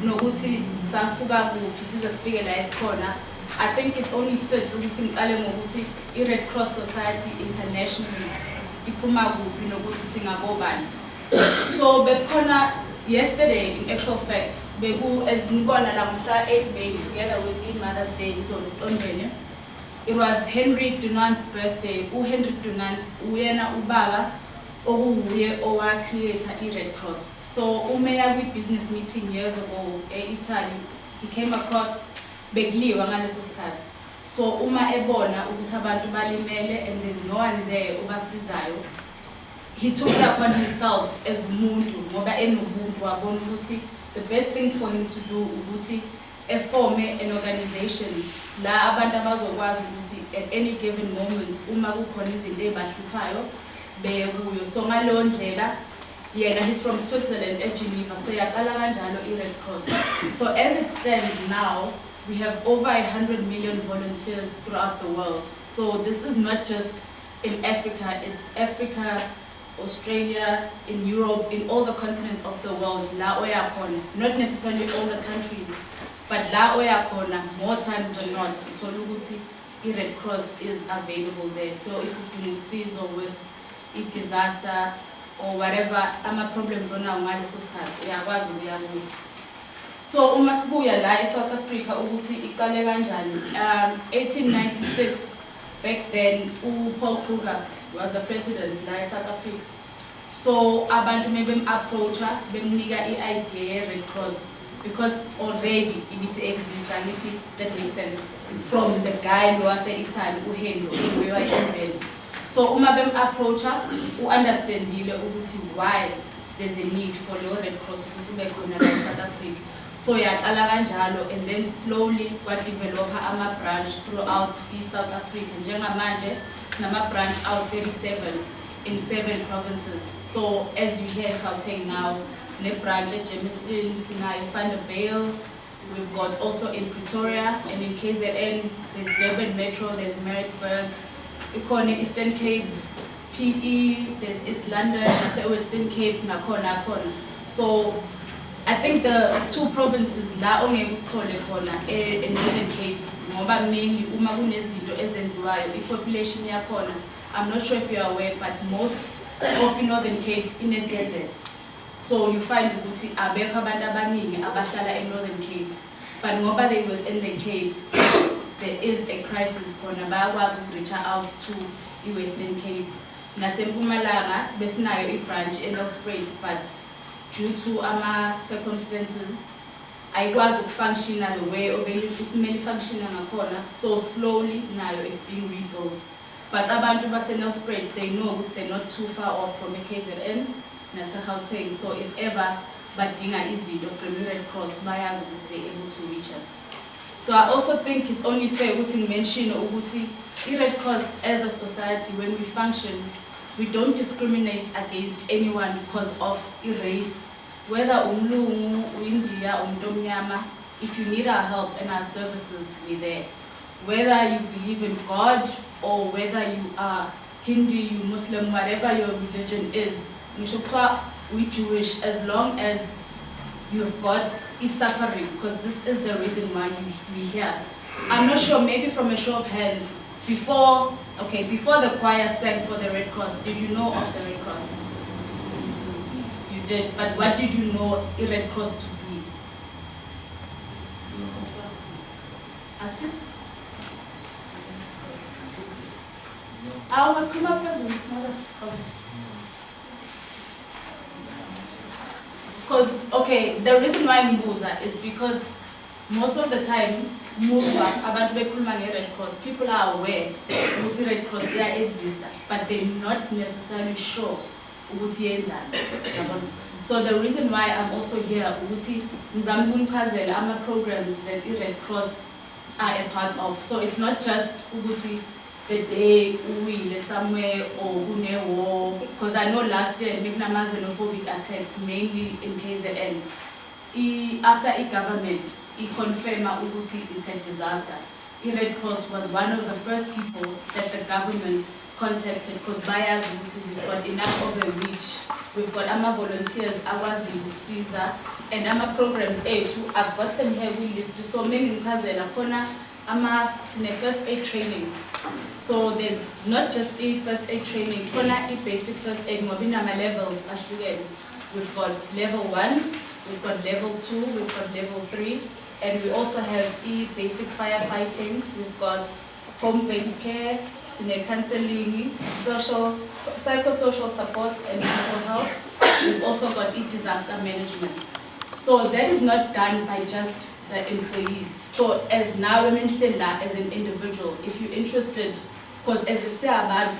nokuthi sasuka kuphi size sifike la esikhona. I think it's only fit ukuthi ngiqale ngokuthi i-Red Cross Society internationally iphuma kuphi nokuthi singabobani. So bekhona yesterday, in actual fact, as nibona la mhla 8 May together with Mother's Day izolo. It was Henry Dunant's birthday. Henry Dunant uyena ubaba okuwuye owacreate i-Red Cross. So umeya kwi-business meeting years ago e-Italy, he came across bekliwa ngaleso sikhathi. So uma ebona ukuthi abantu balimele and there's no one there obasizayo, he took it upon himself as umuntu ngoba enobuntu wabona ukuthi the best thing for him to do ukuthi forme an organization la abantu abazokwazi ukuthi at any given moment uma kukhona izinto ezibahluphayo beye kuyo. So ngaleyo ndlela yena he's from Switzerland at Geneva, so yaqala kanjalo i-Red Cross. So as it stands now, we have over 100 million volunteers throughout the world. So this is not just in Africa, it's Africa, Australia, in Europe, in all the continents of the world, la oya khona. Not necessarily all the countries, but la oya khona, more times than not, the Red Cross is available there. So if you've been seized or with a disaster or whatever, ama problems on our ngaleso sikhathi uyakwazi ukuyabuya. So uma sibuya la eSouth Africa ukuthi iqale kanjani, 1896, back then Paul Kruger was the president la eSouth Africa. So abantu mebem-approacha bemnika i-idea Red Cross because already ibisi exist, angithi that makes sense, from the guy lo wase-Italy uHenry invent. So uma bem-approacha u-understandile ukuthi why there's a need for the Red Cross ukuthi ube khona la eSouth Africa. So yaqala kanjalo and then slowly kwadevelopa ama branch throughout East South Africa. Njengamanje sinama branch out 37 in 7 provinces. So as you hear Gauteng now, sine branch at Germiston, sinayo Vanderbijl, we've got also in Pretoria, and in KZN there's Durban Metro, there's Maritzburg, ikhona Eastern Cape, PE, there's East London, there's Western Cape, nakhona. So I think the 2 provinces la ongeke usithole khona Northern Cape ngoba mainly uma kunezinto ezenziwayo i-population yakhona, I'm not sure if you are aware, but most of Northern Cape in a desert. So you find ukuthi abekho abantu abaningi abahlala eNorthern Cape, but ngoba they were in the Cape, there is a crisis khona bayakwazi ukureach out to i-Western Cape. Nasempumalanga besinayo i-branch eNelspruit, but due to our circumstances, ayikwazi ukufunctiona the way obekumele functiona ngakhona. So slowly now it's being rebuilt. But abantu base-Nelspruit, they know that they're not too far off from KZN nase-Gauteng. So if ever badinga izinto from the Red Cross, bayazi ukuthi they're able to reach us. So I also think it's only fair ukuthi mention ukuthi i-Red Cross as a society, when we function, we don't discriminate against anyone because of a race, whether umlungu, uIndia, umnyama. If you need our help and our services, we're there. Whether you believe in God or whether you are Hindu, you Muslim, whatever your religion is, we Jewish, as long as you've got suffering, because this is the reason why we're here. I'm not sure, maybe from a show of hands, before the choir sang for the Red Cross, did you know of the Red Cross? You did, but what did you know the Red Cross to be? Ask us. I will come up with it, it's not a problem. Because, the reason why Mbuza is because most of the time, abantu bekhuluma nge-Red Cross, people are aware ukuthi Red Cross exists, but they're not necessarily sure ukuthi yenzani. So the reason why I'm also here ukuthi ngizama ukumchazela ama programs that i-Red Cross are a part of. So it's not just ukuthi the day uwile somewhere or kune war, because I know last year bekunama xenophobic attacks mainly in KZN. After government confirmed ukuthi it's a disaster, Red Cross was one of the first people that the government contacted because buyers we've got enough of a reach. We've got ama volunteers, awazi usiza, and ama programs too. I've got them here we list. So many ngchazela khona ama first aid training. So there's not just a first aid training, khona a basic first aid ngoba inama levels ahlukene. We've got level 1, we've got level 2, we've got level 3, and we also have basic firefighting. We've got home-based care, counseling, psychosocial support, and mental health. We've also got disaster management. So that is not done by just the employees. So as now as an individual, if you're interested, because as I say about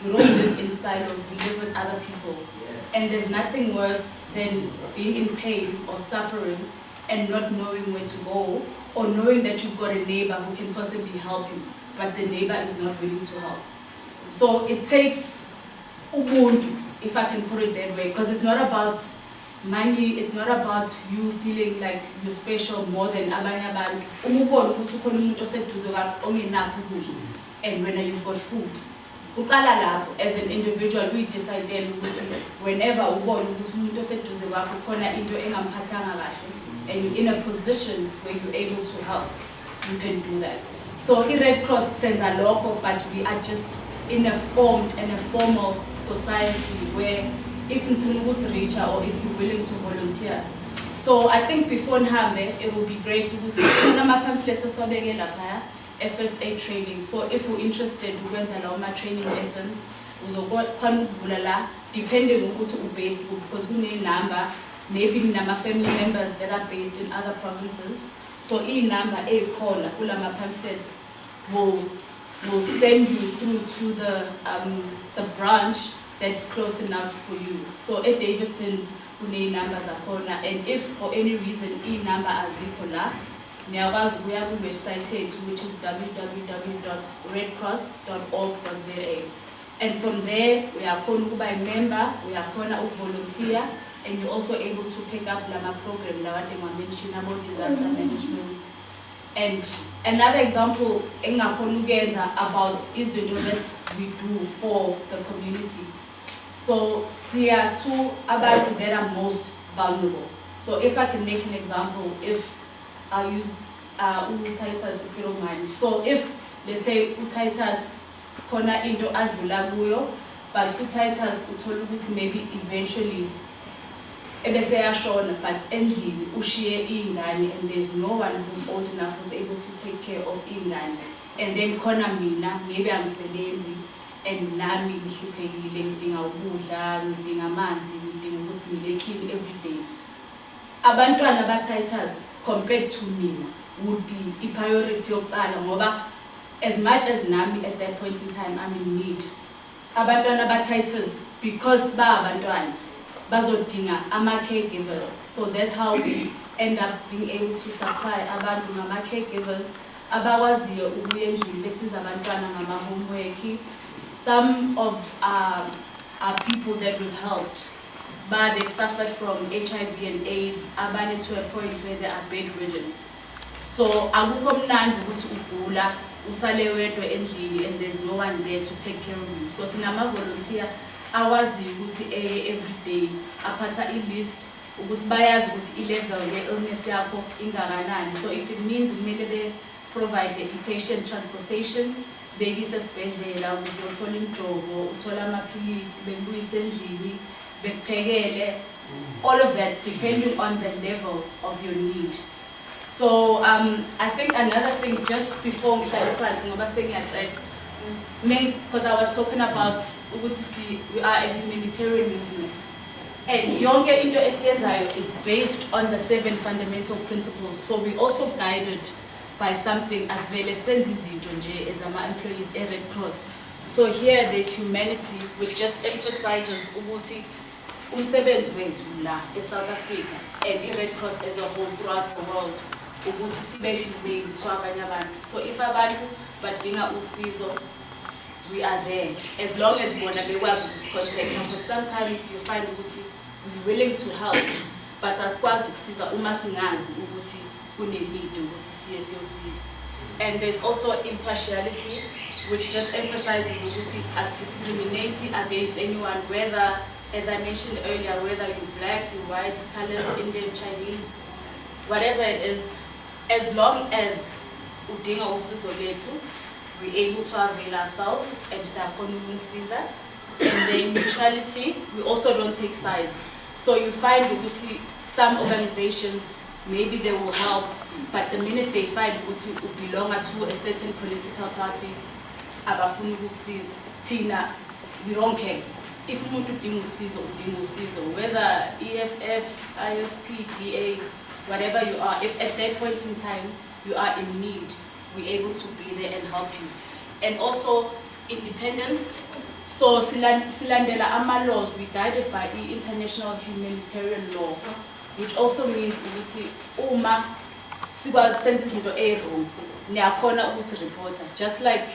we don't live in silos, we live with other people. And there's nothing worse than being in pain or suffering and not knowing where to go, or knowing that you've got a neighbor who can possibly help you, but the neighbor is not willing to help. So it takes ubuntu, if I can put it that way, because it's not about money, it's not about you feeling like you're special more than abanye abantu. Umubona ukuthi ukhona umuntu oseduze kwakho ongenakho ukudla, and when you've got food. Uqala lapho as an individual we decided ukuthi whenever ubona ukuthi umuntu oseduze kwakho khona into engamphathanga kahle and you're in a position where you're able to help, you can do that. So Red Cross sends a local, but we are just in a formal society where if you was richer or if you're willing to volunteer. So I think before Nhambe, it would be great to put some pamphlets as well a first aid training. So if you're interested, we went along my training lessons. We will depending on who you're based with, because we need number, maybe number family members that are based in other provinces. So e number a call, ulama pamphlets will send you through to the branch that's close enough for you. So at Davidson, we numbers are corner, and if for any reason e number azikola, we have a website which is www.redcross.org.za. And from there, we are going to buy member, we are going to volunteer, and you're also able to pick up Lama program that I mentioned about disaster management. And another example about is that we do for the community. So there are two about that are most vulnerable. So if I can make an example, if I use Titus, if you don't mind. So if let's say Titus kona into adlula kuyo, but Titus uthola ukuthi maybe eventually ebese yashona, but endlini ushiye ingane and there's no one who's old enough who's able to take care of ingane. And then kona mina maybe I'm selenzi and nami ngihluphekile ngidinga ukudla, ngidinga amanzi, ngidinga ukuthi ngilekhile every day. Abantwana ba Titus compared to mina would be a priority yokuqala ngoba as much as nami at that point in time I'm in need. Abantwana ba Titus because ba abantwana bazodinga ama caregivers. So that's how we end up being able to supply abantu ngama caregivers abawaziyo ukuya endlini besiza abantwana ngama homework. Some of our people that we've helped, but they've suffered from HIV and AIDS, abanye to a point where they are bedridden. So akukho mnandi ukuthi ugula usale wedwa endlini and there's no one there to take care of you. So sinama volunteer awazi ukuthi every day aphatha i-list ukuthi bayazi ukuthi i-level ye-illness yakho ingakanani. So if it means kumele be provide the patient transportation, bekise esibhedlela ukuze uthola imjovo, uthola amaphilisi, bekubuyise endlini, bekuphekele, all of that depending on the level of your need. So I think another thing just before because I was talking about we are a humanitarian movement, and yonke into esiyenzayo is based on the 7 fundamental principles. So we also guided by something as vele senza izinto nje as ama employees at Red Cross. So here there's humanity, which just emphasizes ukuthi umsebenzi wethu la eSouth Africa and Red Cross as a whole throughout the world ukuthi sibe humane to abanye abantu. So if abantu badinga usizo, we are there as long as bona bekwazi ukusicontact, because sometimes you find ukuthi we're willing to help but asikwazi ukusiza uma singazi ukuthi kunenid ukuthi siye siyosiza. And there's also impartiality, which just emphasizes us discriminating against anyone, whether, as I mentioned earlier, whether you're black, you're white, colored, Indian, Chinese, whatever it is, as long as udinga usizo lethu, we're able to avail ourselves and siyakhona ukunsiza. And then neutrality, we also don't take sides. So you find some organizations, maybe they will help, but the minute they find you belong to a certain political party, abafuni ukukusiza, thina, we don't care. If umuntu udinga usizo, whether EFF, IFP, DA, whatever you are, if at that point in time you are in need, we're able to be there and help you. And also independence. So silandela ama laws, we guided by the international humanitarian law, which also means ukuthi uma sikwazi senze izinto e-wrong, niyakhona ukusireport. Just like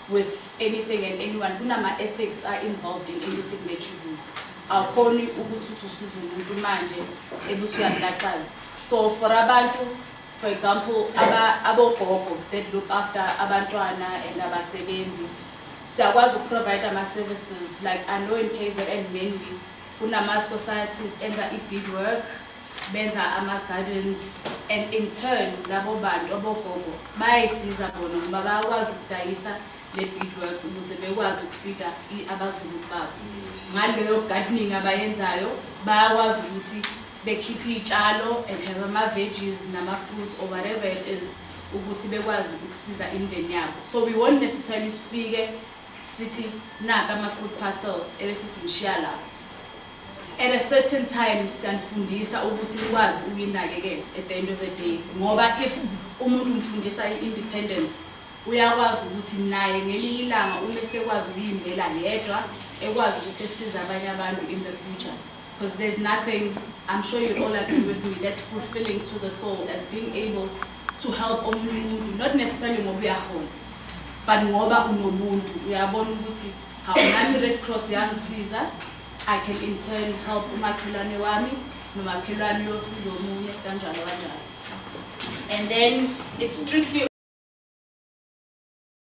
with anything and anyone, kunama ethics are involved in anything that you do. Awukhoni ukuthi usize umuntu manje ebusuyamlaxaza. So for abantu, for example, abogogo that look after abantwana and abasebenzi, siyakwazi ukuprovide ama-services. Like I know in KZN mainly, kunama societies enza i-beadwork, benza ama-gardens, and in turn, labo bantu abogogo bayayisiza bona ngoba bayakwazi ukudayisa le beadwork ukuze bekwazi ukufida abazulu babo. Ngaleyo gardening abayenzayo, bayakwazi ukuthi bekhiphe iy'tshalo and have ama-veggies nama-fruits or whatever it is ukuthi bekwazi ukusiza imindeni yabo. So we won't necessarily sifike sithi naka ama-food parcel ebese sinishiya lapho. At a certain time siyanifundisa ukuthi nikwazi ukuyinakekela at the end of the day, ngoba if umuntu umfundisa i-independence, uyakwazi ukuthi naye ngelinye ilanga uma esekwazi ukuyimela yedwa ekwazi ukuthi esize abanye abantu in the future. Because there's nothing, I'm sure you'll all agree with me, that's fulfilling to the soul as being able to help umuntu, not necessarily ngoba uyakhona, but ngoba unomuntu uyabona ukuthi how nami Red Cross yangisiza, I can in turn help umakhelwane wami nomakhelwane yosizo omunye kanjalo kanjalo. And then it's strictly